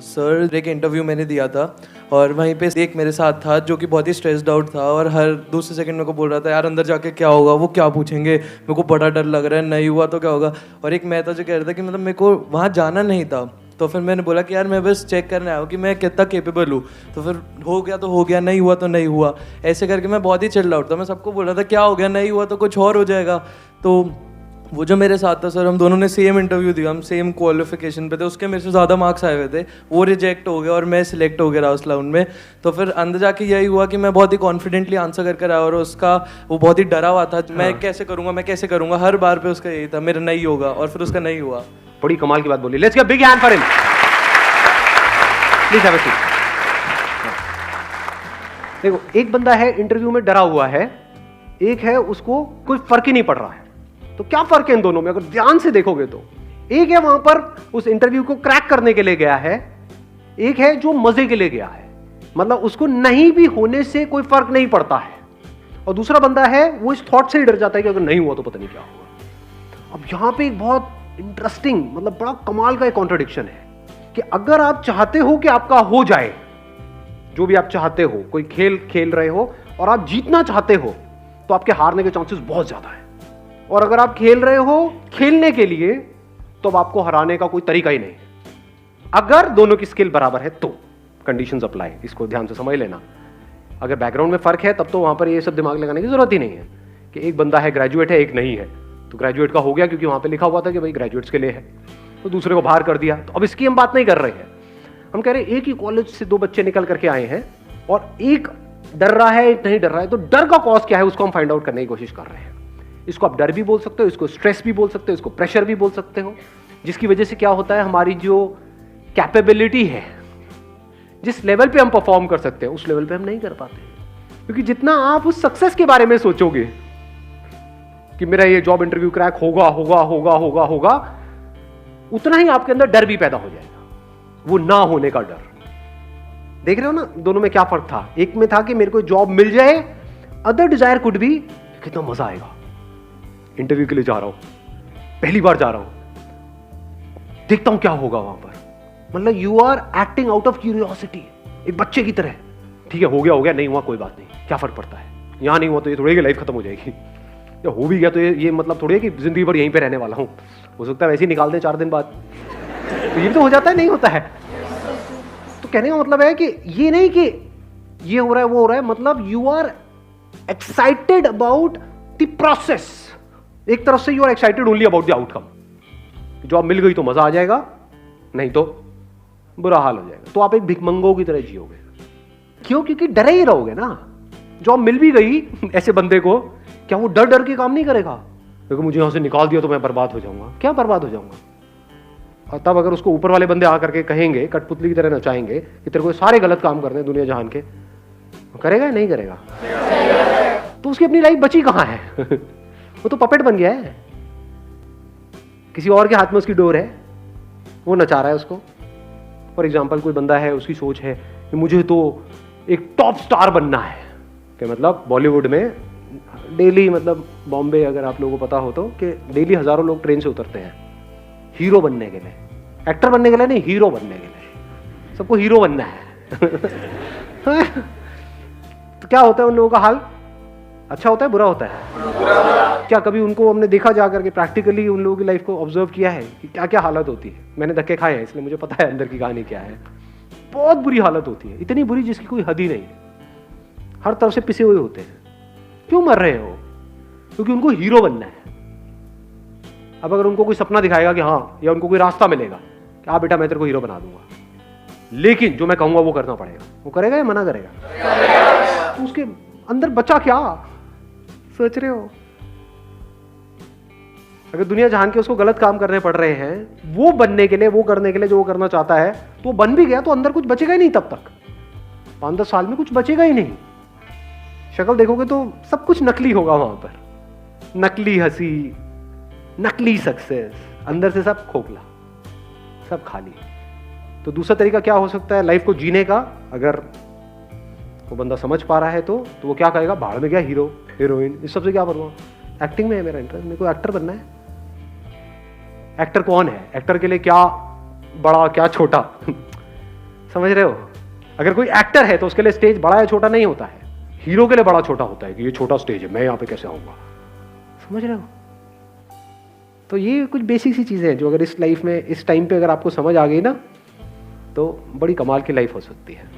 Sir एक interview मैंने दिया था और वहीं पे एक मेरे साथ था जो कि बहुत ही स्ट्रेस्ड आउट था और हर दूसरे सेकंड मेरे को बोल रहा था यार अंदर जाके क्या होगा, वो क्या पूछेंगे, मेरे को बड़ा डर लग रहा है, नहीं हुआ तो क्या होगा। और एक मैं था जो कह रहा था कि मतलब मेरे को वहाँ जाना नहीं था। तो फिर मैंने बोला कि यार मैं बस चेक करने आया हूँ कि मैं कितना केपेबल हूँ। तो फिर हो गया तो हो गया, नहीं हुआ तो नहीं हुआ, ऐसे करके मैं बहुत ही चिल्ड आउट था। मैं सबको बोल रहा था क्या हो गया, नहीं हुआ तो कुछ और हो जाएगा। तो वो जो मेरे साथ था सर, हम दोनों ने सेम इंटरव्यू दिया, हम सेम क्वालिफिकेशन पे थे, उसके मेरे से ज़्यादा मार्क्स आए हुए थे। वो रिजेक्ट हो गया और मैं सिलेक्ट हो गया उस राउंड में। तो फिर अंदर जाके यही हुआ कि मैं बहुत ही कॉन्फिडेंटली आंसर कर आया और उसका वो बहुत ही डरा हुआ था, मैं कैसे करूँगा, मैं कैसे करूँगा, हर बार पे उसका यही था मेरा नहीं होगा, और फिर उसका नहीं हुआ। बड़ी कमाल की बात बोली। Let's give big hand for him. Please have a seat. देखो, एक बंदा है इंटरव्यू में डरा हुआ है, एक है उसको कोई फर्क ही नहीं पड़ रहा है। तो क्या फर्क है इन दोनों में अगर ध्यान से देखोगे तो? एक है वहां पर उस इंटरव्यू को क्रैक करने के लिए गया है, एक है जो मजे के लिए गया है, मतलब उसको नहीं भी होने से कोई फर्क नहीं पड़ता है। और दूसरा बंदा है वो इस थॉट से ही डर जाता है कि अगर नहीं हुआ तो पता नहीं क्या होगा। अब यहां पे एक बहुत इंटरेस्टिंग, मतलब बड़ा कमाल का एक कॉन्ट्रडिक्शन है कि अगर आप चाहते हो कि आपका हो जाए, जो भी आप चाहते हो, कोई खेल खेल रहे हो और आप जीतना चाहते हो, तो आपके हारने के चांसेस बहुत ज्यादा है। और अगर आप खेल रहे हो खेलने के लिए, तो अब आपको हराने का कोई तरीका ही नहीं है। अगर दोनों की स्किल बराबर है तो कंडीशंस अप्लाई, इसको ध्यान से समझ लेना। अगर बैकग्राउंड में फर्क है तब तो वहां पर ये सब दिमाग लगाने की जरूरत ही नहीं है कि एक बंदा है ग्रेजुएट है, एक नहीं है। तो ग्रेजुएट का हो गया क्योंकि वहां पर लिखा हुआ था कि भाई ग्रेजुएट्स के लिए है, तो दूसरे को बाहर कर दिया। तो अब इसकी हम बात नहीं कर रहे हैं, हम कह रहे हैं एक ही कॉलेज से दो बच्चे निकल करके आए हैं और एक डर रहा है, एक नहीं डर रहा है। तो डर का कॉज क्या है उसको हम फाइंड आउट करने की कोशिश कर रहे हैं। इसको आप डर भी बोल सकते हो, इसको स्ट्रेस भी बोल सकते हो, इसको प्रेशर भी बोल सकते हो, जिसकी वजह से क्या होता है, हमारी जो कैपेबिलिटी है, जिस लेवल पे हम परफॉर्म कर सकते हैं उस लेवल पे हम नहीं कर पाते। क्योंकि जितना आप उस सक्सेस के बारे में सोचोगे कि मेरा ये जॉब इंटरव्यू क्रैक होगा होगा होगा होगा होगा, उतना ही आपके अंदर डर भी पैदा हो जाएगा, वो ना होने का डर। देख रहे हो ना दोनों में क्या फर्क था? एक में था कि मेरे को जॉब मिल जाए, अदर डिजायर कुड बी कितना मजा आएगा, इंटरव्यू के लिए जा रहा हूं, पहली बार जा रहा हूं, देखता हूं क्या होगा वहां पर। मतलब you are acting out of curiosity, एक बच्चे की तरह। ठीक है, हो गया नहीं हुआ कोई बात नहीं, क्या फर्क पड़ता है, यहां नहीं हुआ तो ये थोड़ी कि लाइफ खत्म हो जाएगी, या हो भी गया तो ये मतलब थोड़ी है कि जिंदगी भर यहीं पे रहने वाला हूं। हो सकता है वैसे ही निकाल दें 4 दिन बाद, तो ये भी तो हो जाता है, नहीं होता है। तो कहने का मतलब है कि ये नहीं कि ये हो रहा है वो हो रहा है, मतलब you are excited about the process. एक तरफ से you are excited only about the outcome. Job मिल गई तो मजा आ जाएगा, नहीं तो बुरा हाल हो जाएगा। तो आप एक भिखमंगों की तरह जियोगे। क्यों? क्योंकि डरे ही रहोगे ना। जॉब मिल भी गई ऐसे बंदे को, क्या वो डर डर के काम नहीं करेगा? क्योंकि मुझे यहां से निकाल दिया तो मैं बर्बाद हो जाऊंगा। क्या बर्बाद हो जाऊंगा? और तब अगर उसको ऊपर वाले बंदे आकर के कहेंगे, कठपुतली की तरह नचाएंगे कि तेरे को सारे गलत काम करने हैं दुनिया जहान के, करेगा या नहीं करेगा? तो उसकी अपनी लाइफ बची कहां है? वो तो पपेट बन गया है, किसी और के हाथ में उसकी डोर है, वो नचा रहा है उसको। फॉर एग्जाम्पल कोई बंदा है, उसकी सोच है कि मुझे तो एक टॉप स्टार बनना है, कि मतलब बॉलीवुड में डेली, मतलब बॉम्बे अगर आप लोगों को पता हो तो, कि डेली हजारों लोग ट्रेन से उतरते हैं हीरो बनने के लिए, एक्टर बनने के लिए नहीं, हीरो बनने के लिए। सबको हीरो बनना है। तो क्या होता है उन लोगों का हाल? अच्छा होता है, बुरा होता है? क्या कभी उनको हमने देखा जा करके प्रैक्टिकली उन लोगों की लाइफ को ऑब्जर्व किया है कि क्या क्या हालत होती है? मैंने धक्के खाए हैं इसलिए मुझे पता है अंदर की कहानी क्या है। बहुत बुरी हालत होती है, इतनी बुरी जिसकी कोई हद ही नहीं है। हर तरफ से पिसे हुए होते हैं। क्यों मर रहे हो? क्योंकि उनको हीरो बनना है। अब अगर उनको कोई सपना दिखाएगा कि हाँ, या उनको कोई रास्ता मिलेगा कि हाँ बेटा मैं तेरे को हीरो बना दूंगा, लेकिन जो मैं कहूंगा वो करना पड़ेगा, वो करेगा या मना करेगा? तो उसके अंदर बचा क्या सोच रहे हो? अगर दुनिया जहान के उसको गलत काम करने पड़ रहे हैं वो बनने के लिए, वो करने के लिए जो वो करना चाहता है, तो वो बन भी गया तो अंदर कुछ बचेगा ही नहीं। तब तक 5-10 साल में कुछ बचेगा ही नहीं। शक्ल देखोगे तो सब कुछ नकली होगा वहां पर, नकली हंसी, नकली सक्सेस, अंदर से सब खोखला, सब खाली। तो दूसरा तरीका क्या हो सकता है लाइफ को जीने का? अगर वो बंदा समझ पा रहा है तो वो क्या कहेगा? भाड़ में क्या हीरो हीरोइन, इस सबसे क्या बनूं? एक्टिंग में है मेरा इंटरेस्ट, मेरे को एक्टर बनना है। एक्टर कौन है? एक्टर के लिए क्या बड़ा क्या छोटा? समझ रहे हो? अगर कोई एक्टर है तो उसके लिए स्टेज बड़ा या छोटा नहीं होता है, हीरो के लिए बड़ा छोटा होता है कि ये छोटा स्टेज है, मैं यहाँ पे कैसे आऊंगा। समझ रहे हो? तो ये कुछ बेसिक सी चीजें हैं जो अगर इस लाइफ में इस टाइम पे अगर आपको समझ आ गई ना तो बड़ी कमाल की लाइफ हो सकती है।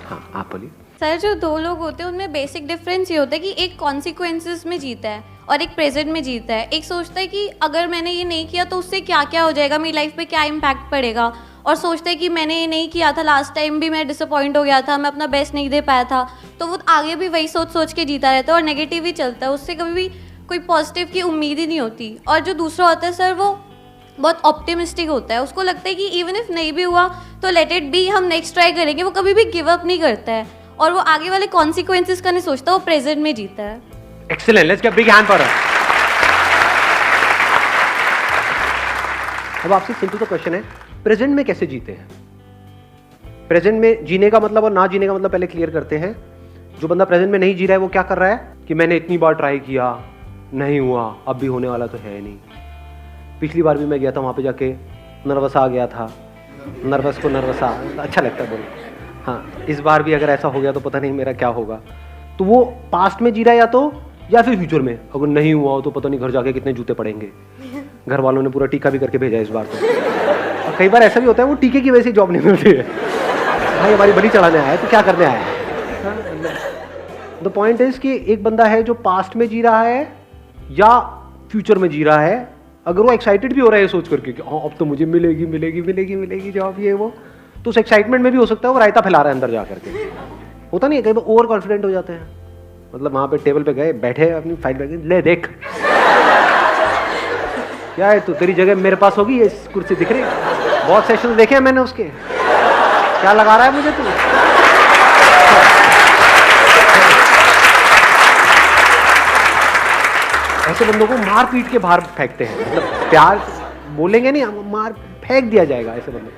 हाँ, आप बोलिए। सर, जो दो लोग होते हैं उनमें बेसिक डिफरेंस ये होता है कि एक कॉन्सिक्वेंसेस में जीता है और एक प्रेजेंट में जीता है। एक सोचता है कि अगर मैंने ये नहीं किया तो उससे क्या क्या हो जाएगा, मेरी लाइफ पे क्या इम्पैक्ट पड़ेगा, और सोचता है कि मैंने ये नहीं किया था, लास्ट टाइम भी मैं डिसअपॉइंट हो गया था, मैं अपना बेस्ट नहीं दे पाया था, तो वो आगे भी वही सोच सोच के जीता रहता है और नेगेटिव ही चलता है, उससे कभी भी कोई पॉजिटिव की उम्मीद ही नहीं होती। और जो दूसरा होता है सर, वो बहुत ऑप्टिमिस्टिक होता है, उसको लगता है कि इवन इफ नहीं भी हुआ तो लेट इट बी, हम नेक्स्ट ट्राई करेंगे। वो कभी भी गिव अप नहीं करता है और वो आगे वाले कॉन्सिक्वेंसेस का नहीं सोचता, वो प्रेजेंट में जीता है। Excellent, let's give big hand for her. अब आपसे सिंपल सा क्वेश्चन है, प्रेजेंट में कैसे जीते हैं? प्रेजेंट में जीने का मतलब और ना जीने का मतलब पहले क्लियर करते हैं। जो बंदा प्रेजेंट में नहीं जी रहा है वो क्या कर रहा है कि मैंने इतनी बार ट्राई किया, नहीं हुआ, अब भी होने वाला तो है नहीं। पिछली बार भी मैं गया था, वहाँ पे जाके नर्वस आ गया था, नर्वस को नर्वस अच्छा लगता है बोल। हाँ, इस बार भी अगर ऐसा हो गया तो पता नहीं मेरा क्या होगा। तो वो पास्ट में जी रहा है या फिर फ्यूचर में, अगर नहीं हुआ हो तो पता नहीं घर जाके कितने जूते पड़ेंगे। घर वालों ने पूरा टीका भी करके भेजा इस बार तो। और कई बार ऐसा भी होता है वो टीके की वजह से जॉब नहीं मिलती है। भाई हमारी बलि चढ़ाने आया है तो क्या करने आया है? द पॉइंट इज कि एक बंदा है जो पास्ट में जी रहा है या फ्यूचर में जी रहा है, अगर वो एक्साइटेड भी हो रहा है सोच करके कि हाँ अब तो मुझे मिलेगी मिलेगी मिलेगी मिलेगी जॉब, ये वो, तो उस एक्साइटमेंट में भी हो सकता है वो रायता फैला रहा है अंदर जा करके। होता नहीं है, कई बार ओवर कॉन्फिडेंट हो जाते हैं। मतलब वहां पे टेबल पे गए, बैठे अपनी फाइल बैग, ले देख क्या है तू, तेरी जगह मेरे पास होगी, ये कुर्सी दिख रही है, बहुत सेशन देखे हैं मैंने उसके, क्या लगा रहा है मुझे तू? ऐसे बंदों को मार पीट के बाहर फेंकते हैं, मतलब प्यार बोलेंगे नहीं, मार फेंक दिया जाएगा ऐसे बंदों।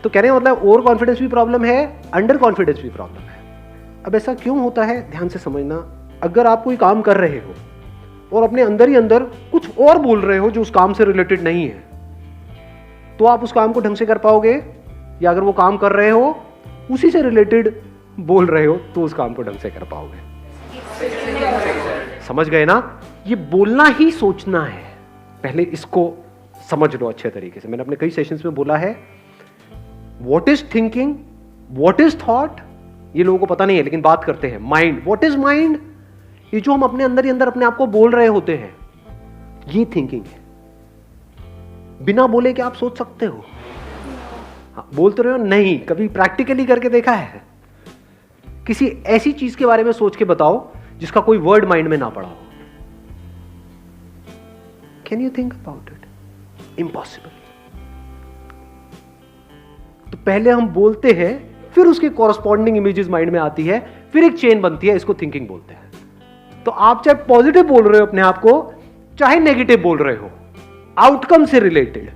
तो कह रहे हैं मतलब ओवर कॉन्फिडेंस भी प्रॉब्लम है, अंडर कॉन्फिडेंस भी प्रॉब्लम है। अब ऐसा क्यों होता है, ध्यान से समझना। अगर आप कोई काम कर रहे हो और अपने अंदर ही अंदर कुछ और बोल रहे हो जो उस काम से रिलेटेड नहीं है, तो आप उस काम को ढंग से कर पाओगे? या अगर वो काम कर रहे हो उसी से रिलेटेड बोल रहे हो तो उस काम को ढंग से कर पाओगे? समझ गए ना? ये बोलना ही सोचना है, पहले इसको समझ लो अच्छे तरीके से। मैंने अपने कई सेशंस में बोला है, what is thinking, what is thought, ये लोगों को पता नहीं है लेकिन बात करते हैं। माइंड, व्हाट इज माइंड, ये जो हम अपने अंदर ही अंदर अपने आप को बोल रहे होते हैं, ये थिंकिंग है। बिना बोले क्या आप सोच सकते हो? हाँ, बोलते रहे हो नहीं, कभी प्रैक्टिकली करके देखा है? किसी ऐसी चीज के बारे में सोच के बताओ जिसका कोई वर्ड माइंड में ना पड़ा हो। Can you think about it? Impossible. तो पहले हम बोलते हैं, फिर उसके कॉरस्पॉन्डिंग इमेजेस माइंड में आती है, फिर एक चेन बनती है, इसको थिंकिंग बोलते हैं। तो आप चाहे पॉजिटिव बोल रहे हो अपने आप को, चाहे नेगेटिव बोल रहे हो, आउटकम से रिलेटेड,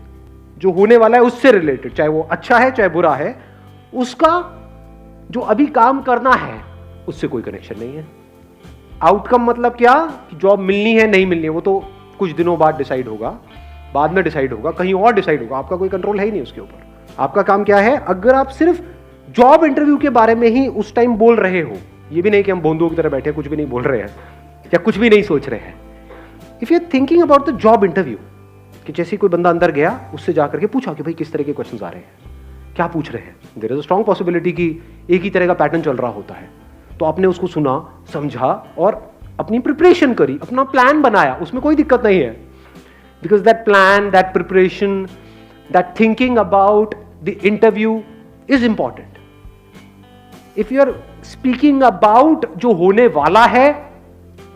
जो होने वाला है उससे रिलेटेड, चाहे वो अच्छा है चाहे बुरा है, उसका जो अभी काम करना है उससे कोई कनेक्शन नहीं है। आउटकम मतलब क्या? जॉब मिलनी है नहीं मिलनी है वो तो कुछ दिनों बाद डिसाइड होगा, बाद में डिसाइड होगा, कहीं और डिसाइड होगा, आपका कोई कंट्रोल है ही नहीं उसके ऊपर। आपका काम क्या है? अगर आप सिर्फ जॉब इंटरव्यू के बारे में ही उस टाइम बोल रहे हो, ये भी नहीं कि हम बोंदुओं की तरह बैठे कुछ भी नहीं बोल रहे हैं या कुछ भी नहीं सोच रहे हैं। If you are thinking about the job interview, कि जैसे कोई बंदा अंदर गया, उससे जाकर के पूछा कि भाई किस तरह के क्वेश्चंस आ रहे हैं, क्या पूछ रहे हैं, there is a strong possibility कि एक ही तरह का पैटर्न चल रहा होता है। तो आपने उसको सुना, समझा और अपनी प्रिपरेशन करी, अपना प्लान बनाया, उसमें कोई दिक्कत नहीं है। Because that plan, that preparation, that thinking about the interview is important. If you are speaking about जो होने वाला है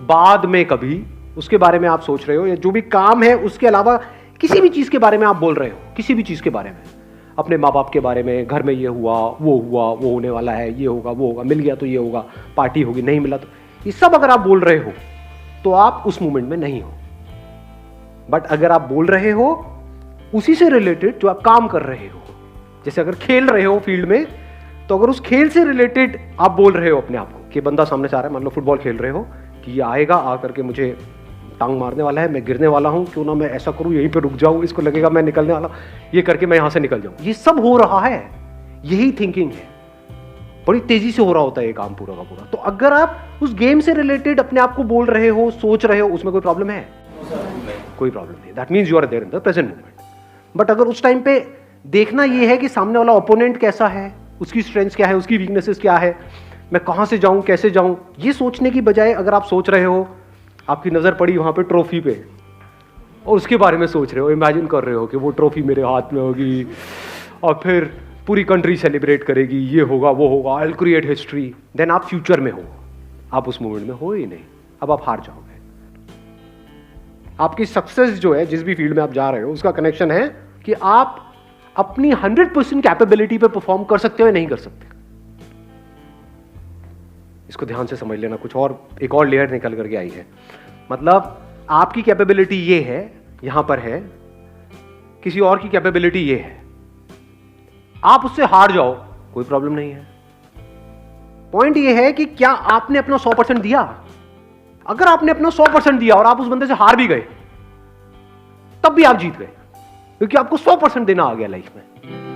बाद में कभी, उसके बारे में आप सोच रहे हो, या जो भी काम है उसके अलावा किसी भी चीज के बारे में आप बोल रहे हो, किसी भी चीज के बारे में, अपने माँ बाप के बारे में, घर में ये हुआ, वो होने वाला है, ये होगा, वो होगा, मिल गया तो ये होगा, पार्टी होगी, नहीं मिला तो, ये सब अगर आप बोल रहे हो तो आप उस मोमेंट में नहीं हो। बट अगर आप बोल रहे हो उसी से रिलेटेड जो आप काम कर रहे हो, जैसे अगर खेल रहे हो फील्ड में, तो अगर उस खेल से रिलेटेड आप बोल रहे हो अपने आप को, कि बंदा सामने से आ रहा है, मान लो फुटबॉल खेल रहे हो, कि ये आएगा, आ करके मुझे टांग मारने वाला है, मैं गिरने वाला हूं, क्यों ना मैं ऐसा करूं, यहीं पे रुक जाऊं, इसको लगेगा मैं निकलने वाला, ये करके मैं यहां से निकल जाऊं। ये सब हो रहा है, यही थिंकिंग है। बड़ी तेजी से हो रहा होता है ये काम पूरा का पूरा। तो अगर आप उस गेम से रिलेटेड अपने आप को बोल रहे हो, सोच रहे हो, उसमें कोई प्रॉब्लम है? कोई प्रॉब्लम नहीं। That means you are there in the present moment. But अगर उस टाइम पे देखना ये है कि सामने वाला ओपोनेंट कैसा है, उसकी स्ट्रेंथ्स क्या है, उसकी वीकनेसेस क्या है, मैं कहां से जाऊं, कैसे जाऊं, ये सोचने की बजाय अगर आप सोच रहे हो, आपकी नजर पड़ी वहां पे ट्रॉफी पे और उसके बारे में सोच रहे हो, इमेजिन कर रहे हो कि वो ट्रॉफी मेरे हाथ में होगी और फिर पूरी कंट्री सेलिब्रेट करेगी, ये होगा वो होगा, I will create history, then आप फ्यूचर में हो, आप उस मोमेंट में हो ही नहीं। अब आप हार जाओगे। आपकी सक्सेस जो है जिस भी फील्ड में आप जा रहे हो उसका कनेक्शन है कि आप अपनी 100% कैपेबिलिटी पे परफॉर्म कर सकते हो या नहीं कर सकते। इसको ध्यान से समझ लेना। कुछ और एक और लेयर निकल करके आई है। मतलब आपकी कैपेबिलिटी ये है, यहां पर है, किसी और की कैपेबिलिटी ये है, आप उससे हार जाओ, कोई प्रॉब्लम नहीं है। पॉइंट ये है कि क्या आपने अपना 100% दिया। अगर आपने अपना 100% दिया और आप उस बंदे से हार भी गए, तब भी आप जीत गए, क्योंकि आपको 100% देना आ गया लाइफ में।